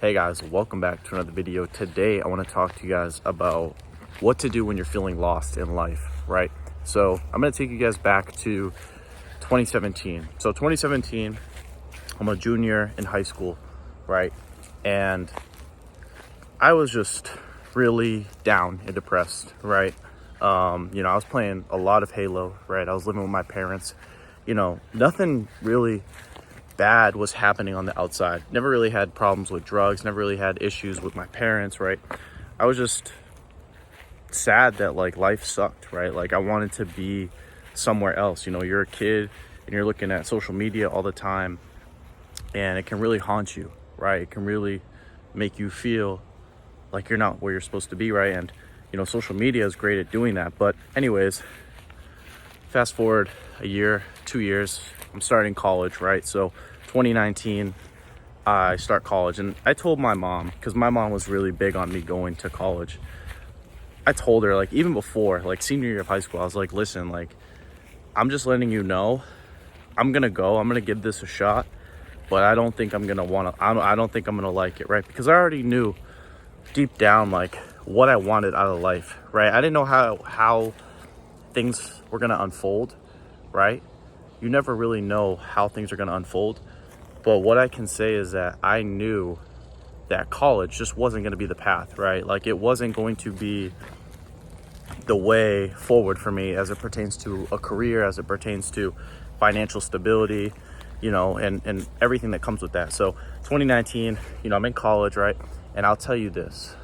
Hey guys, welcome back to another video. Today I want to talk to you guys about what to do when you're feeling lost in life, right? So I'm going to take you guys back to 2017. So 2017, I'm a junior in high school, right? And I was just really down and depressed, right? I was playing a lot of Halo, right? I was living with my parents. Nothing really bad was happening on the outside. Never really had problems with drugs, never really had issues with my parents, right? I was just sad that life sucked, right? I wanted to be somewhere else. You're a kid and you're looking at social media all the time and it can really haunt you, right? It can really make you feel like you're not where you're supposed to be, right? And social media is great at doing that. But anyways, fast forward a year, 2 years, I'm starting college, right? So 2019, I start college, and I told my mom, because my mom was really big on me going to college. I told her, even before, senior year of high school, I was like, listen, I'm just letting you know, I'm gonna go, I'm gonna give this a shot, but I don't think I'm gonna I don't think I'm gonna like it, right? Because I already knew deep down, what I wanted out of life, right? I didn't know how things were gonna unfold, right? You never really know how things are gonna unfold. But what I can say is that I knew that college just wasn't going to be the path, right? It wasn't going to be the way forward for me as it pertains to a career, as it pertains to financial stability, and everything that comes with that. So 2019, I'm in college, right? And I'll tell you this,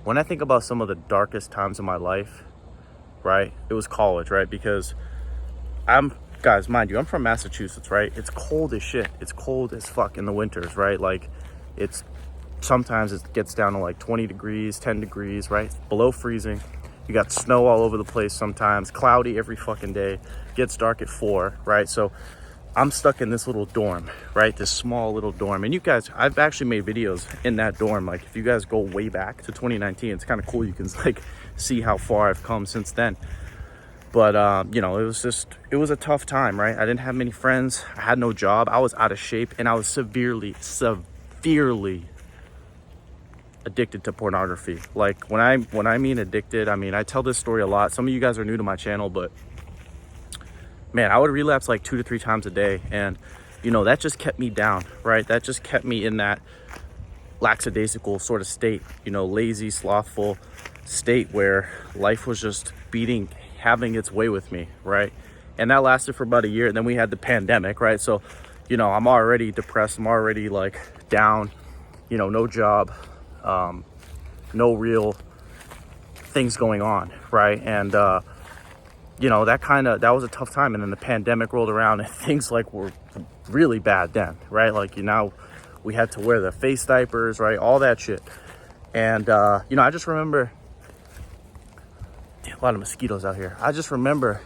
when I think about some of the darkest times in my life, right, it was college, right? Because guys, mind you, I'm from Massachusetts, right? It's cold as shit. It's cold as fuck in the winters, right? Sometimes it gets down to 20 degrees, 10 degrees, right? Below freezing. You got snow all over the place sometimes, cloudy every fucking day. Gets dark at 4, right? So I'm stuck in this little dorm, right? This small little dorm. And you guys, I've actually made videos in that dorm. If you guys go way back to 2019, it's kind of cool. You can see how far I've come since then. But, it was a tough time, right? I didn't have many friends. I had no job. I was out of shape, and I was severely addicted to pornography. When I mean addicted, I tell this story a lot. Some of you guys are new to my channel, but man, I would relapse 2 to 3 times a day. And, that just kept me down, right? That just kept me in that lackadaisical sort of state, lazy, slothful state where life was just having its way with me, right? And that lasted for about a year. And then we had the pandemic, right? So, I'm already depressed. I'm already down, no job, no real things going on, right? And, that was a tough time. And then the pandemic rolled around and things were really bad then, right? We had to wear the face diapers, right? All that shit. And, I just remember, a lot of mosquitoes out here. I just remember,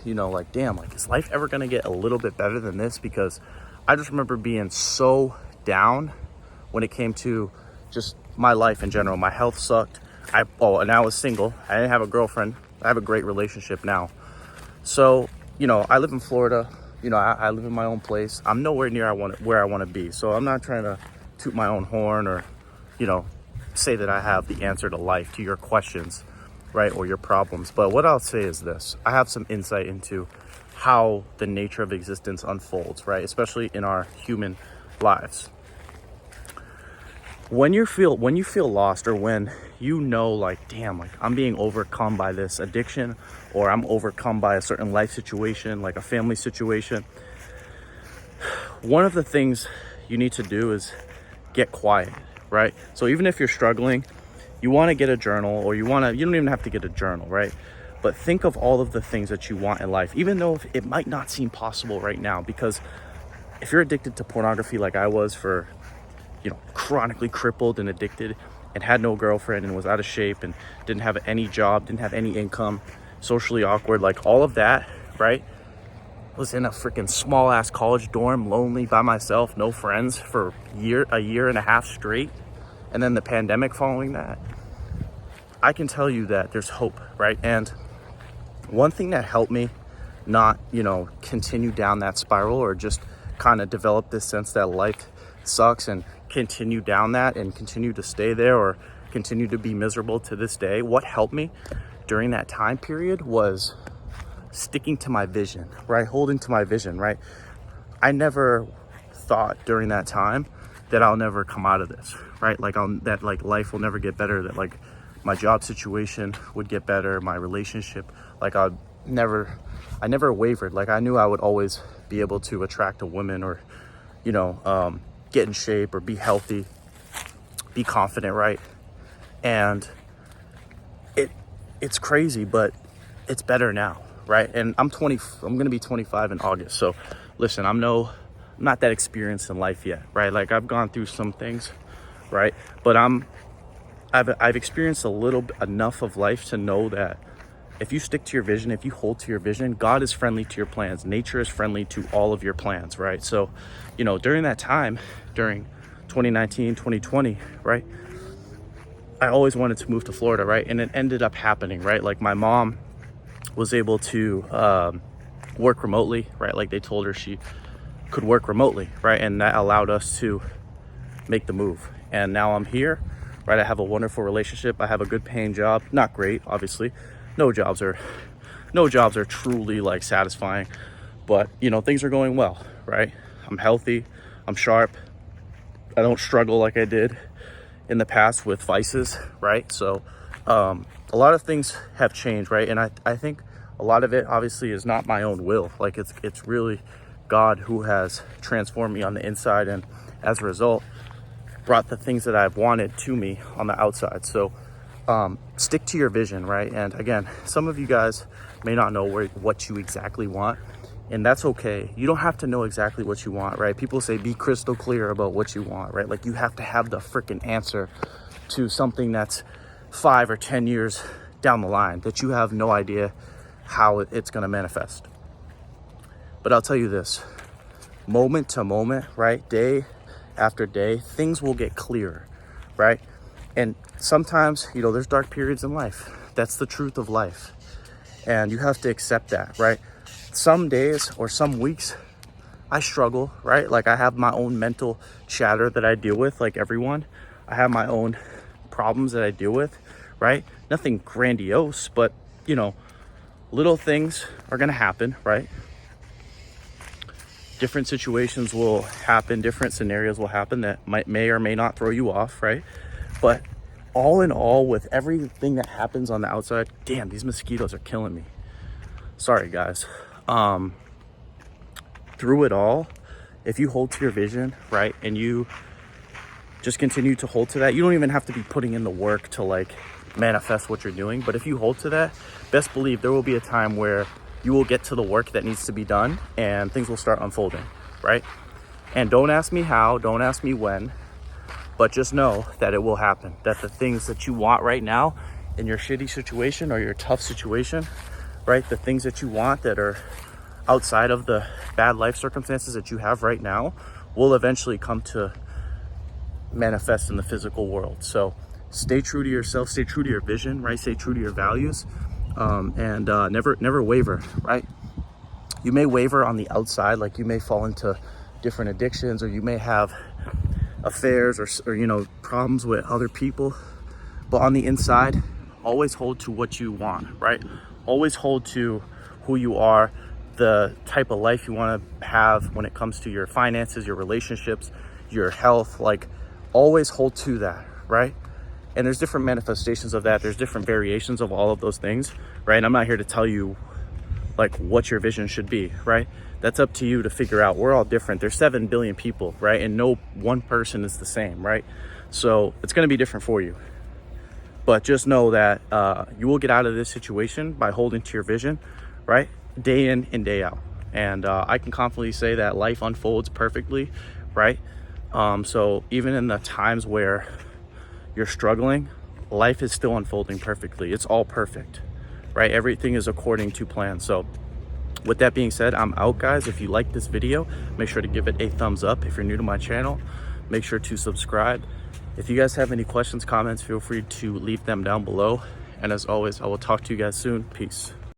damn, is life ever gonna get a little bit better than this? Because I just remember being so down when it came to just my life in general. My health sucked. And I was single. I didn't have a girlfriend. I have a great relationship now. So, I live in Florida. I live in my own place. I'm nowhere near where I want to be. So I'm not trying to toot my own horn or, say that I have the answer to life, to your questions, right, or your problems. But what I'll say is this: I have some insight into how the nature of existence unfolds, right, especially in our human lives. When you feel lost, or when damn, I'm being overcome by this addiction, or I'm overcome by a certain life situation, a family situation, one of the things you need to do is get quiet, right? So even if you're struggling, you want to get a journal, or you don't even have to get a journal, right? But think of all of the things that you want in life, even though it might not seem possible right now. Because if you're addicted to pornography like I was, for chronically crippled and addicted, and had no girlfriend, and was out of shape, and didn't have any job, didn't have any income, socially awkward, all of that, right? Was in a freaking small ass college dorm, lonely, by myself, no friends, for a year and a half straight, and then the pandemic following that. I can tell you that there's hope, right? And one thing that helped me not, continue down that spiral, or just kind of develop this sense that life sucks and continue down that and continue to stay there or continue to be miserable to this day. What helped me during that time period was sticking to my vision, right? Holding to my vision, right? I never thought during that time that I'll never come out of this, right? Like that like life will never get better, that like my job situation would get better, my relationship, like I never wavered. Like I knew I would always be able to attract a woman or, you know, get in shape or be healthy, be confident, right? And it's crazy, but it's better now, right? And I'm gonna be 25 in August. So listen, I'm not that experienced in life yet, right? Like I've gone through some things, right? But I've experienced enough of life to know that if you stick to your vision, if you hold to your vision, God is friendly to your plans. Nature is friendly to all of your plans, right? So, you know, during that time, during 2019, 2020, right? I always wanted to move to Florida, right? And it ended up happening, right? Like my mom was able to work remotely, right? Like they told her she could work remotely, right? And that allowed us to make the move. And now I'm here, right? I have a wonderful relationship. I have a good paying job. Not great, obviously. No jobs are truly like satisfying, but you know, things are going well, right? I'm healthy, I'm sharp. I don't struggle like I did in the past with vices, right? So a lot of things have changed, right? And I think a lot of it obviously is not my own will. Like it's really God who has transformed me on the inside, and as a result brought the things that I've wanted to me on the outside. So stick to your vision, right? And again, some of you guys may not know what you exactly want, and that's okay. You don't have to know exactly what you want, right? People say be crystal clear about what you want, right? Like you have to have the freaking answer to something that's 5 or 10 years down the line that you have no idea how it's going to manifest. But I'll tell you this, moment to moment, right? Day after day, things will get clearer, right? And sometimes, you know, there's dark periods in life. That's the truth of life. And you have to accept that, right? Some days or some weeks, I struggle, right? Like I have my own mental chatter that I deal with, like everyone. I have my own problems that I deal with, right? Nothing grandiose, but, you know, little things are gonna happen, right? Different situations will happen, different scenarios will happen that may or may not throw you off, right? But all in all, with everything that happens on the outside, damn, these mosquitoes are killing me. Sorry, guys. Through it all, if you hold to your vision, right, and you just continue to hold to that, you don't even have to be putting in the work to like manifest what you're doing. But if you hold to that, best believe there will be a time where you will get to the work that needs to be done and things will start unfolding, right? And don't ask me how, don't ask me when, but just know that it will happen. That the things that you want right now in your shitty situation or your tough situation, right? The things that you want that are outside of the bad life circumstances that you have right now will eventually come to manifest in the physical world. So stay true to yourself, stay true to your vision, right? Stay true to your values, and never waver, right? You may waver on the outside, like you may fall into different addictions, or you may have affairs or you know, problems with other people, but on the inside, always hold to what you want, right? Always hold to who you are, the type of life you want to have when it comes to your finances, your relationships, your health. Like always hold to that, right? And there's different manifestations of that. There's different variations of all of those things, right? I'm not here to tell you like what your vision should be, right? That's up to you to figure out. We're all different. There's 7 billion people, right? And no one person is the same, right? So it's going to be different for you. But just know that you will get out of this situation by holding to your vision, right? Day in and day out. And I can confidently say that life unfolds perfectly, right? So even in the times where you're struggling, life is still unfolding perfectly. It's all perfect, right? Everything is according to plan. So with that being said, I'm out, guys. If you like this video, make sure to give it a thumbs up. If you're new to my channel, make sure to subscribe. If you guys have any questions, comments, feel free to leave them down below. And as always, I will talk to you guys soon. Peace.